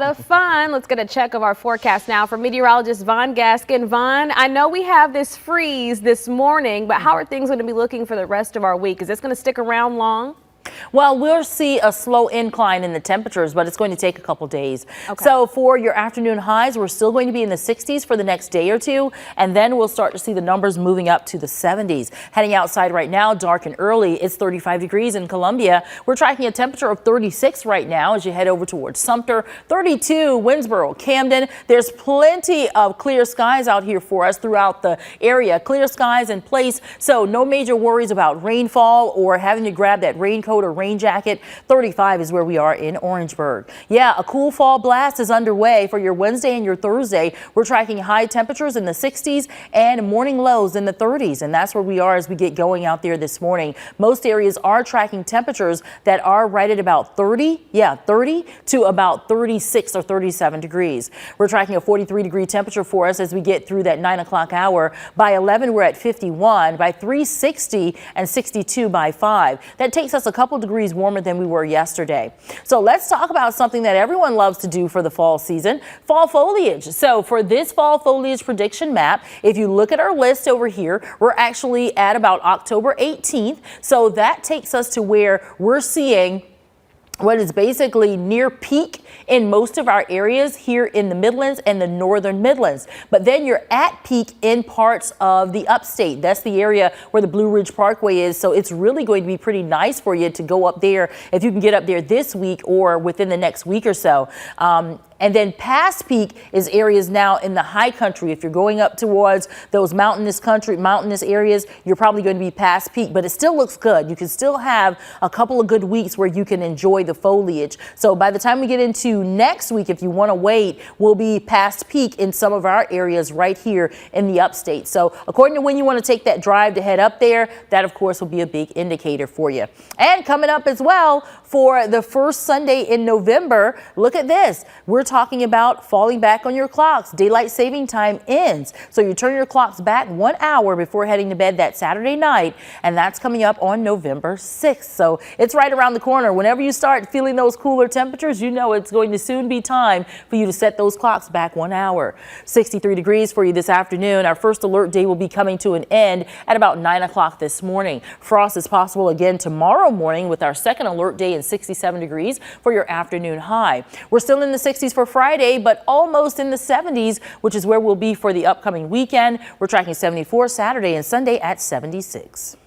The fun. Let's get a check of our forecast now from meteorologist Vaughn Gaskin. Vaughn, I know we have this freeze this morning, but how are things going to be looking for the rest of our week? Is this going to stick around long? Well, we'll see a slow incline in the temperatures, but it's going to take a couple days. Okay. So for your afternoon highs, we're still going to be in the 60s for the next day or two, and then we'll start to see the numbers moving up to the 70s. Heading outside right now, dark and early, it's 35 degrees in Columbia. We're tracking a temperature of 36 right now as you head over towards Sumter, 32 Winnsboro, Camden. There's plenty of clear skies out here for us throughout the area. Clear skies in place, so no major worries about rainfall or having to grab that raincoat or rain jacket. 35 is where we are in Orangeburg. Yeah, a cool fall blast is underway for your Wednesday and your Thursday. We're tracking high temperatures in the 60s and morning lows in the 30s, and that's where we are as we get going out there this morning. Most areas are tracking temperatures that are right at about 30 to about 36 or 37 degrees. We're tracking a 43-degree temperature for us as we get through that 9 o'clock hour. By 11, we're at 51. By 3, 60 and 62 by 5. That takes us a couple degrees warmer than we were yesterday. So let's talk about something that everyone loves to do for the fall season, fall foliage. So for this fall foliage prediction map, if you look at our list over here, we're actually at about October 18th. So that takes us to where we're seeing what is basically near peak in most of our areas here in the Midlands and the Northern Midlands. But then you're at peak in parts of the upstate. That's the area where the Blue Ridge Parkway is. So it's really going to be pretty nice for you to go up there if you can get up there this week or within the next week or so. And then past peak is areas now in the high country. If you're going up towards those mountainous areas, you're probably going to be past peak, but it still looks good. You can still have a couple of good weeks where you can enjoy the foliage. So by the time we get into next week, if you want to wait, we'll be past peak in some of our areas right here in the upstate. So according to when you want to take that drive to head up there, that of course will be a big indicator for you. And coming up as well for the first Sunday in November, look at this. We're talking about falling back on your clocks. Daylight saving time ends. So you turn your clocks back 1 hour before heading to bed that Saturday night. And that's coming up on November 6th. So it's right around the corner. Whenever you start feeling those cooler temperatures, you know it's going to soon be time for you to set those clocks back 1 hour. 63 degrees for you this afternoon. Our first alert day will be coming to an end at about 9 o'clock this morning. Frost is possible again tomorrow morning with our second alert day in 67 degrees for your afternoon high. We're still in the 60s for Friday, but almost in the 70s, which is where we'll be for the upcoming weekend. We're tracking 74 Saturday and Sunday at 76.